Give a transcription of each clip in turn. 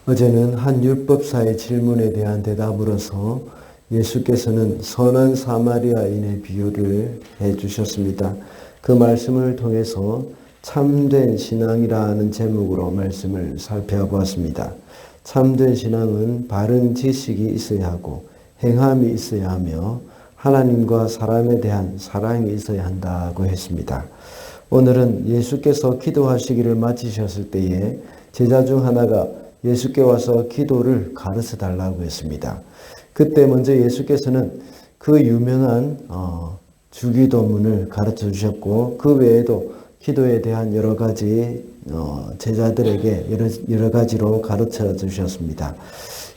어제는 한 율법사의 질문에 대한 대답으로서 예수께서는 선한 사마리아인의 비유를 해주셨습니다. 그 말씀을 통해서 참된 신앙이라는 제목으로 말씀을 살펴보았습니다. 참된 신앙은 바른 지식이 있어야 하고 행함이 있어야 하며 하나님과 사람에 대한 사랑이 있어야 한다고 했습니다. 오늘은 예수께서 기도하시기를 마치셨을 때에 제자 중 하나가 예수께 와서 기도를 가르쳐 달라고 했습니다. 그때 먼저 예수께서는 그 유명한 주기도문을 가르쳐 주셨고 그 외에도 기도에 대한 여러 가지 제자들에게 여러 가지로 가르쳐 주셨습니다.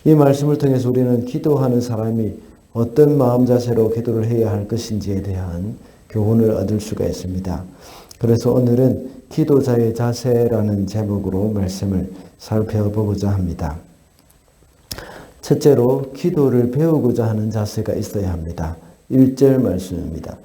이 말씀을 통해서 우리는 기도하는 사람이 어떤 마음 자세로 기도를 해야 할 것인지에 대한 교훈을 얻을 수가 있습니다. 그래서 오늘은 기도자의 자세라는 제목으로 말씀을 살펴보고자 합니다. 첫째로 기도를 배우고자 하는 자세가 있어야 합니다. 1절 말씀입니다.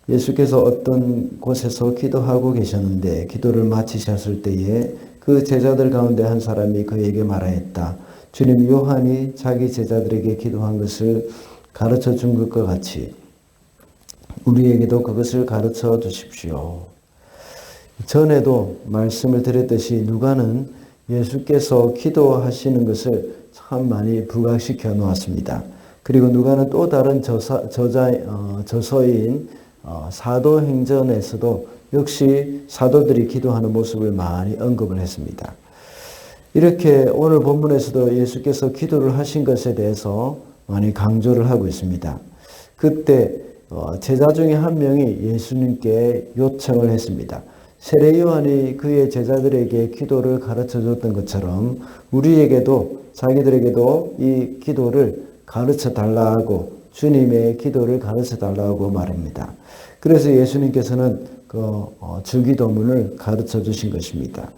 예수께서 어떤 곳에서 기도하고 계셨는데 기도를 마치셨을 때에 그 제자들 가운데 한 사람이 그에게 말하였다. 주님, 요한이 자기 제자들에게 기도한 것을 가르쳐 준 것과 같이 우리에게도 그것을 가르쳐 주십시오. 전에도 말씀을 드렸듯이 누가는 예수께서 기도하시는 것을 참 많이 부각시켜 놓았습니다. 그리고 누가는 또 다른 저서인 사도행전에서도 역시 사도들이 기도하는 모습을 많이 언급을 했습니다. 이렇게 오늘 본문에서도 예수께서 기도를 하신 것에 대해서 많이 강조를 하고 있습니다. 그때 제자 중에 한 명이 예수님께 요청을 했습니다. 세례 요한이 그의 제자들에게 기도를 가르쳐 줬던 것처럼 우리에게도 자기들에게도 이 기도를 가르쳐 달라고 주님의 기도를 가르쳐 달라고 말합니다. 그래서 예수님께서는 그 주기도문을 가르쳐 주신 것입니다.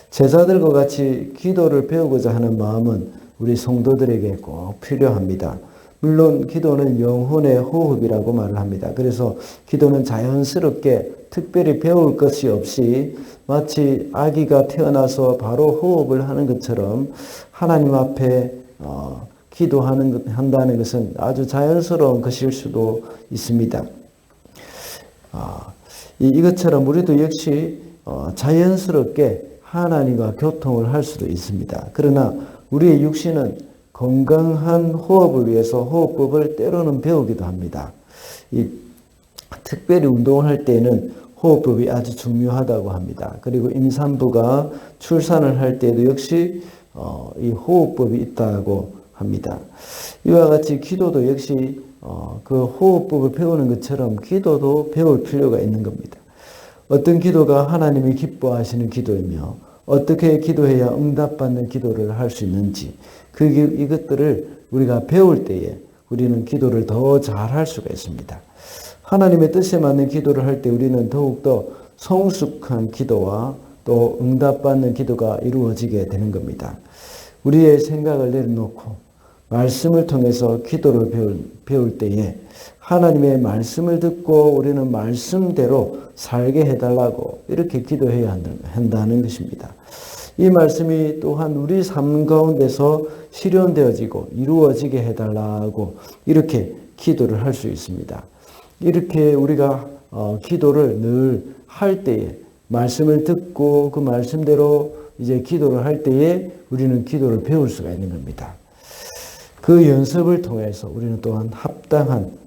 제자들과 같이 기도를 배우고자 하는 마음은 우리 성도들에게 꼭 필요합니다. 물론 기도는 영혼의 호흡이라고 말을 합니다. 그래서 기도는 자연스럽게 특별히 배울 것이 없이 마치 아기가 태어나서 바로 호흡을 하는 것처럼 하나님 앞에 한다는 것은 아주 자연스러운 것일 수도 있습니다. 이것처럼 우리도 역시 자연스럽게 하나님과 교통을 할 수도 있습니다. 그러나 우리의 육신은 건강한 호흡을 위해서 호흡법을 때로는 배우기도 합니다. 특별히 운동을 할 때에는 호흡법이 아주 중요하다고 합니다. 그리고 임산부가 출산을 할 때에도 역시 이 호흡법이 있다고 합니다. 이와 같이 기도도 역시 그 호흡법을 배우는 것처럼 기도도 배울 필요가 있는 겁니다. 어떤 기도가 하나님이 기뻐하시는 기도이며 어떻게 기도해야 응답받는 기도를 할 수 있는지 이것들을 우리가 배울 때에 우리는 기도를 더 잘할 수가 있습니다. 하나님의 뜻에 맞는 기도를 할 때 우리는 더욱더 성숙한 기도와 또 응답받는 기도가 이루어지게 되는 겁니다. 우리의 생각을 내려놓고 말씀을 통해서 기도를 배울 때에 하나님의 말씀을 듣고 우리는 말씀대로 살게 해달라고 이렇게 기도해야 한다는 것입니다. 이 말씀이 또한 우리 삶 가운데서 실현되어지고 이루어지게 해달라고 이렇게 기도를 할 수 있습니다. 이렇게 우리가 기도를 늘 할 때에 말씀을 듣고 그 말씀대로 이제 기도를 할 때에 우리는 기도를 배울 수가 있는 겁니다. 그 연습을 통해서 우리는 또한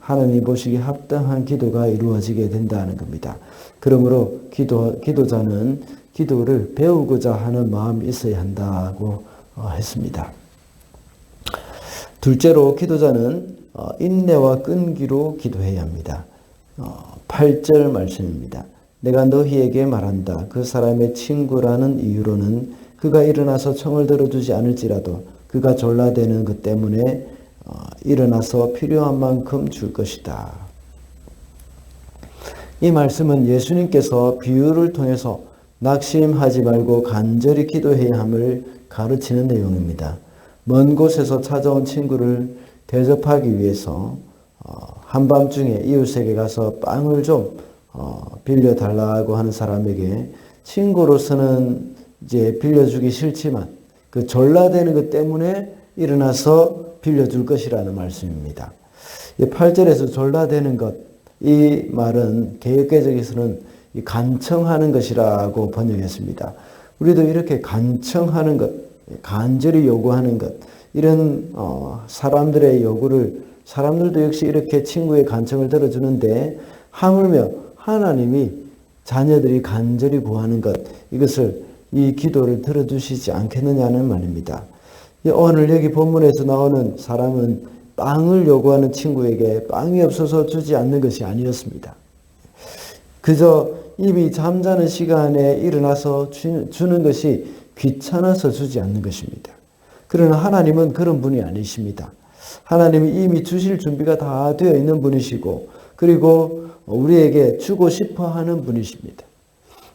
하나님 보시기에 합당한 기도가 이루어지게 된다는 겁니다. 그러므로 기도자는 기도를 배우고자 하는 마음이 있어야 한다고 했습니다. 둘째로 기도자는 인내와 끈기로 기도해야 합니다. 8절 말씀입니다. 내가 너희에게 말한다. 그 사람의 친구라는 이유로는 그가 일어나서 청을 들어주지 않을지라도 그가 졸라대는 것 때문에 일어나서 필요한 만큼 줄 것이다. 이 말씀은 예수님께서 비유를 통해서 낙심하지 말고 간절히 기도해야 함을 가르치는 내용입니다. 먼 곳에서 찾아온 친구를 대접하기 위해서 한밤중에 이웃에게 가서 빵을 좀 빌려달라고 하는 사람에게 친구로서는 이제 빌려주기 싫지만 그 졸라대는 것 때문에 일어나서 빌려줄 것이라는 말씀입니다. 8절에서 졸라대는 것, 이 말은 개역개정에서는 간청하는 것이라고 번역했습니다. 우리도 이렇게 간청하는 것, 간절히 요구하는 것, 이런 사람들의 요구를 사람들도 역시 이렇게 친구의 간청을 들어주는데 하물며 하나님이 자녀들이 간절히 구하는 것, 이것을 이 기도를 들어주시지 않겠느냐는 말입니다. 오늘 여기 본문에서 나오는 사람은 빵을 요구하는 친구에게 빵이 없어서 주지 않는 것이 아니었습니다. 그저 이미 잠자는 시간에 일어나서 주는 것이 귀찮아서 주지 않는 것입니다. 그러나 하나님은 그런 분이 아니십니다. 하나님이 이미 주실 준비가 다 되어 있는 분이시고 그리고 우리에게 주고 싶어 하는 분이십니다.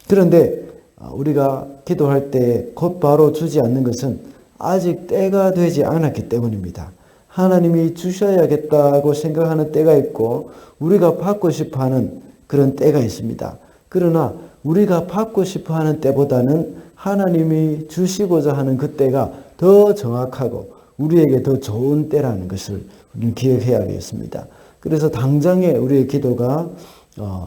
그런데 우리가 기도할 때 곧바로 주지 않는 것은 아직 때가 되지 않았기 때문입니다. 하나님이 주셔야겠다고 생각하는 때가 있고 우리가 받고 싶어하는 그런 때가 있습니다. 그러나 우리가 받고 싶어하는 때보다는 하나님이 주시고자 하는 그 때가 더 정확하고 우리에게 더 좋은 때라는 것을 우리는 기억해야겠습니다. 그래서 당장에 우리의 기도가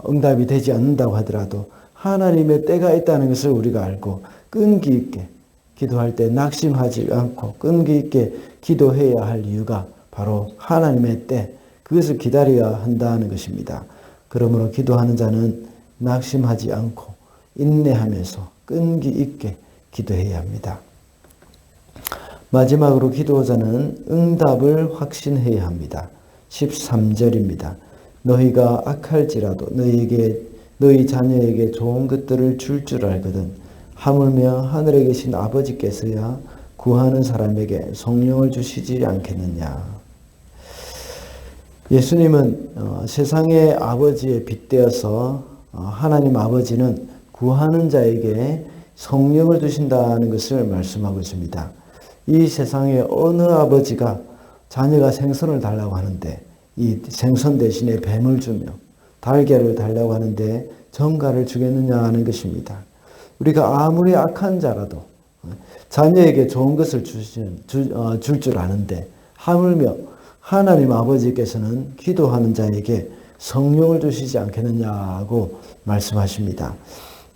응답이 되지 않는다고 하더라도 하나님의 때가 있다는 것을 우리가 알고 끈기 있게 기도할 때 낙심하지 않고 끈기 있게 기도해야 할 이유가 바로 하나님의 때, 그것을 기다려야 한다는 것입니다. 그러므로 기도하는 자는 낙심하지 않고 인내하면서 끈기 있게 기도해야 합니다. 마지막으로 기도자는 응답을 확신해야 합니다. 13절입니다. 너희가 악할지라도 너희 자녀에게 좋은 것들을 줄 알거든 하물며 하늘에 계신 아버지께서야 구하는 사람에게 성령을 주시지 않겠느냐. 예수님은 세상의 아버지에 빗대어서 하나님 아버지는 구하는 자에게 성령을 주신다는 것을 말씀하고 있습니다. 이 세상의 어느 아버지가 자녀가 생선을 달라고 하는데 이 생선 대신에 뱀을 주며 달걀을 달라고 하는데 정갈을 주겠느냐 하는 것입니다. 우리가 아무리 악한 자라도 자녀에게 좋은 것을 줄 줄 아는데 하물며 하나님 아버지께서는 기도하는 자에게 성령을 주시지 않겠느냐고 말씀하십니다.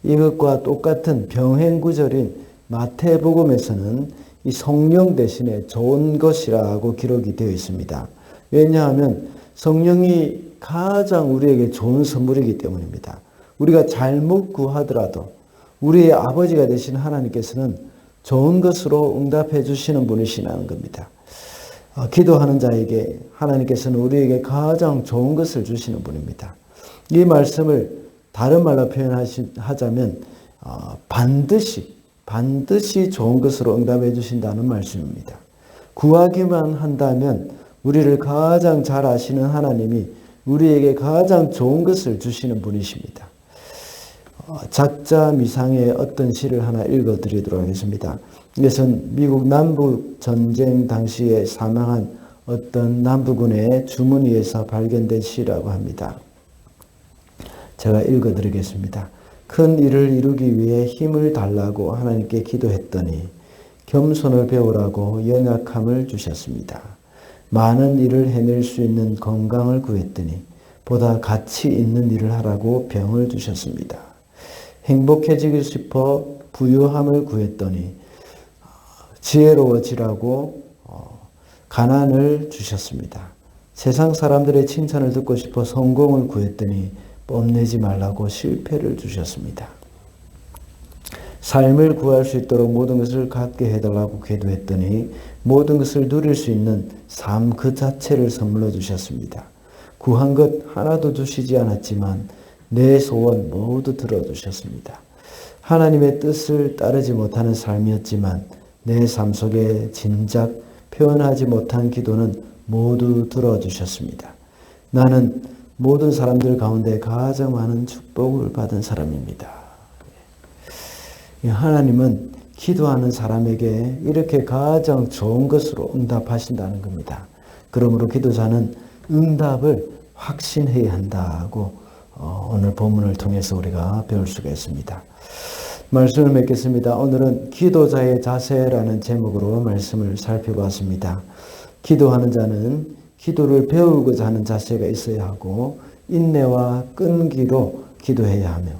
이것과 똑같은 병행구절인 마태복음에서는 이 성령 대신에 좋은 것이라고 기록이 되어 있습니다. 왜냐하면 성령이 가장 우리에게 좋은 선물이기 때문입니다. 우리가 잘못 구하더라도 우리의 아버지가 되신 하나님께서는 좋은 것으로 응답해 주시는 분이시라는 겁니다. 기도하는 자에게 하나님께서는 우리에게 가장 좋은 것을 주시는 분입니다. 이 말씀을 다른 말로 표현하자면 반드시 좋은 것으로 응답해 주신다는 말씀입니다. 구하기만 한다면 우리를 가장 잘 아시는 하나님이 우리에게 가장 좋은 것을 주시는 분이십니다. 작자 미상의 어떤 시를 하나 읽어드리도록 하겠습니다. 이것은 미국 남북전쟁 당시에 사망한 어떤 남부군의 주머니에서 발견된 시라고 합니다. 제가 읽어드리겠습니다. 큰 일을 이루기 위해 힘을 달라고 하나님께 기도했더니 겸손을 배우라고 연약함을 주셨습니다. 많은 일을 해낼 수 있는 건강을 구했더니 보다 가치 있는 일을 하라고 병을 주셨습니다. 행복해지고 싶어 부유함을 구했더니 지혜로워지라고 가난을 주셨습니다. 세상 사람들의 칭찬을 듣고 싶어 성공을 구했더니 뽐내지 말라고 실패를 주셨습니다. 삶을 구할 수 있도록 모든 것을 갖게 해달라고 기도했더니 모든 것을 누릴 수 있는 삶 그 자체를 선물로 주셨습니다. 구한 것 하나도 주시지 않았지만 내 소원 모두 들어주셨습니다. 하나님의 뜻을 따르지 못하는 삶이었지만 내 삶 속에 진작 표현하지 못한 기도는 모두 들어주셨습니다. 나는 모든 사람들 가운데 가장 많은 축복을 받은 사람입니다. 하나님은 기도하는 사람에게 이렇게 가장 좋은 것으로 응답하신다는 겁니다. 그러므로 기도자는 응답을 확신해야 한다고 오늘 본문을 통해서 우리가 배울 수가 있습니다. 말씀을 맺겠습니다. 오늘은 기도자의 자세라는 제목으로 말씀을 살펴봤습니다. 기도하는 자는 기도를 배우고자 하는 자세가 있어야 하고 인내와 끈기로 기도해야 하며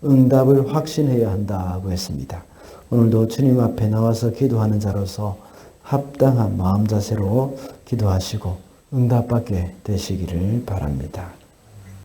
응답을 확신해야 한다고 했습니다. 오늘도 주님 앞에 나와서 기도하는 자로서 합당한 마음 자세로 기도하시고 응답받게 되시기를 바랍니다.